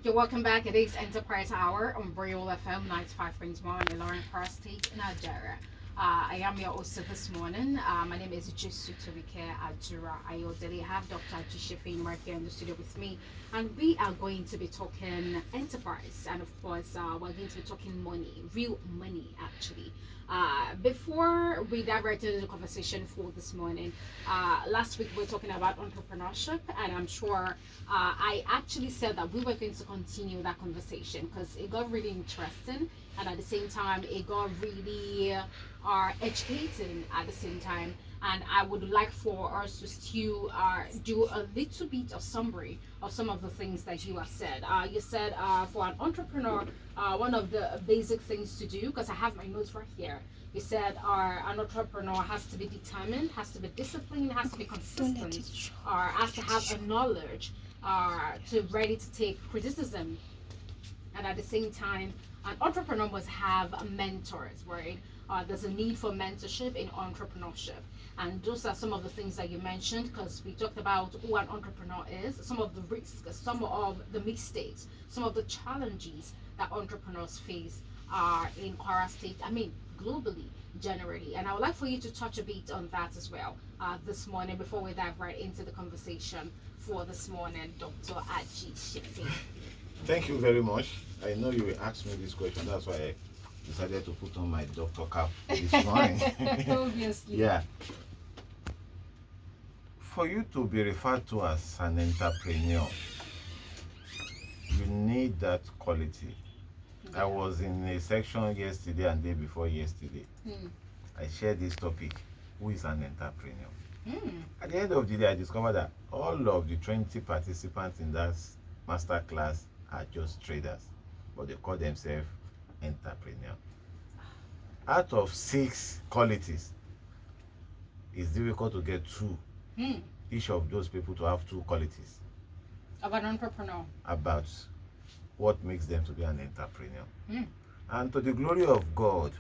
You're welcome back. It is Enterprise Hour on Royal FM 95.1 Ilorin Cross State, Nigeria. I am your host this morning. My name is Jesu Tobike Ajura Ayodele. I have Dr. Jishifin right here in the studio with me, and we are going to be talking enterprise, and of course, we're going to be talking money, real money, actually. Before we dive right into the conversation for this morning, last week we were talking about entrepreneurship, and I'm sure I actually said that we were going to continue that conversation because it got really interesting, and at the same time, it got really educating at the same time. And I would like for us to still do a little bit of summary of some of the things that you have said. You said for an entrepreneur, one of the basic things to do, because I have my notes right here. You said an entrepreneur has to be determined, has to be disciplined, has to be consistent, or has to have a knowledge to ready to take criticism, and at the same time an entrepreneur must have mentors, right? There's a need for mentorship in entrepreneurship, and those are some of the things that you mentioned, because we talked about who an entrepreneur is, some of the risks, some of the mistakes, some of the challenges that entrepreneurs face in Kwara State, I mean globally, generally. And I would like for you to touch a bit on that as well this morning before we dive right into the conversation for this morning, Dr. Aji Shipping. Thank you very much. I know you will ask me this question. That's why I decided to put on my doctor cap this morning. Obviously. Yeah. For you to be referred to as an entrepreneur, you need that quality. I was in a section yesterday and day before yesterday. I shared this topic. Who is an entrepreneur? At the end of the day, I discovered that all of the 20 participants in that master class are just traders, but they call themselves entrepreneur. Out of 6 qualities, it's difficult to get 2. Each of those people to have 2 qualities Of an entrepreneur. about what makes them to be an entrepreneur. And to the glory of God,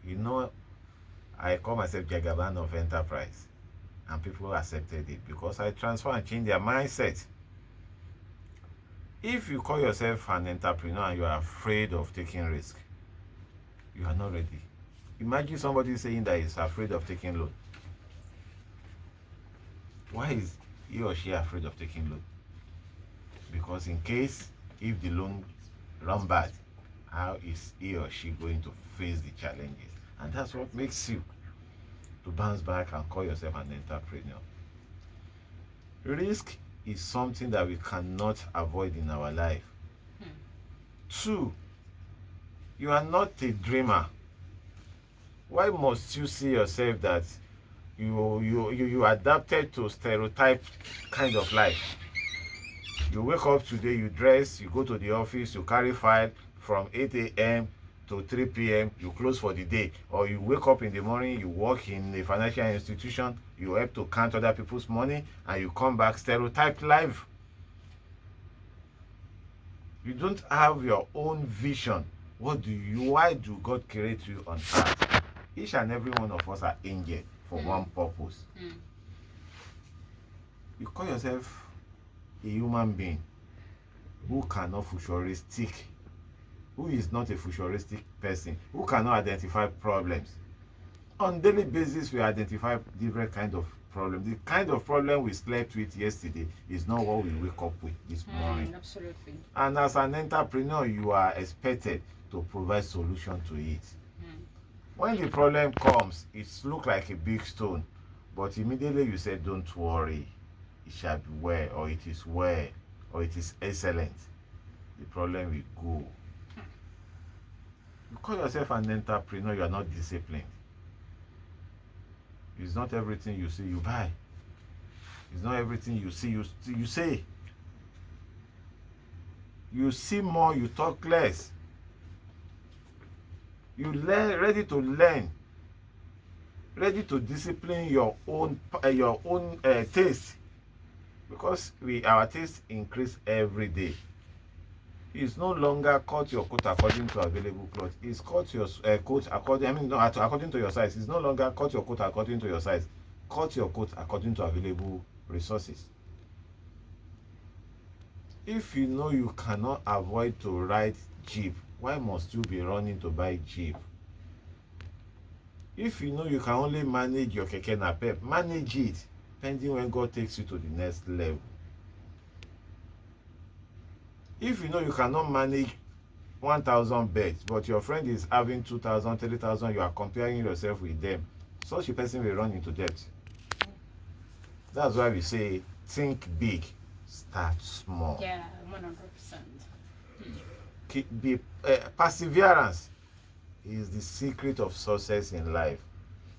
you know, I call myself Jagaban of enterprise, and people accepted it because I transfer and change their mindset. If you call yourself an entrepreneur and you are afraid of taking risk, you are not ready. Imagine somebody saying that he's afraid of taking loan. Why is he or she afraid of taking loan? Because in case if the loan run bad, how is he or she going to face the challenges? And that's what makes you to bounce back and call yourself an entrepreneur. Risk is something that we cannot avoid in our life. 2, you are not a dreamer. Why must you see yourself that you adapted to stereotype kind of life? You wake up today, you dress, you go to the office, you carry file from 8 a.m. to 3 p.m., you close for the day. Or you wake up in the morning, you work in a financial institution, you help to count other people's money, and you come back stereotyped life. You don't have your own vision. Why do God create you on earth? Each and every one of us are angels for one purpose. You call yourself a human being who cannot futuristic, who is not a futuristic person, who cannot identify problems. On daily basis, we identify different kind of problems. The kind of problem we slept with yesterday is not what we wake up with this morning. Absolutely. And as an entrepreneur, you are expected to provide solution to it. When the problem comes, it looks like a big stone, but immediately you say, don't worry, it shall be well, or it is well, or it is excellent. The problem will go. You call yourself an entrepreneur, you are not disciplined. It's not everything you see you buy. It's not everything you see you say. You see more, you talk less. You ready to learn, ready to discipline your own taste, because our taste increase every day. It's no longer cut your coat according to available cloth. It's cut your coat according to your size. It's no longer cut your coat according to your size. Cut your coat according to available resources. If you know you cannot avoid to ride jeep, why must you be running to buy jeep? If you know you can only manage your keke napep, manage it, pending when God takes you to the next level. If you know you cannot manage 1,000 beds, but your friend is having 2,000, 3,000, you are comparing yourself with them, such a person will run into debt. That's why we say, think big, start small. Yeah, 100%. Perseverance is the secret of success in life.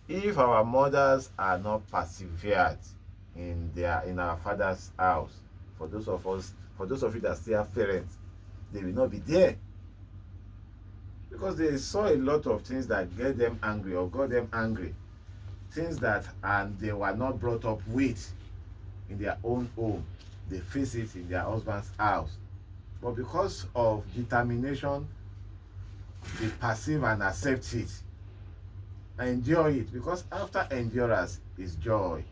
If our mothers are not persevered in our father's house, for those of you that still have parents, they will not be there, because they saw a lot of things that get them angry or got them angry, things that and they were not brought up with in their own home. They face it in their husband's house, but because of determination, they perceive and accept it, endure it, because after endurance is joy.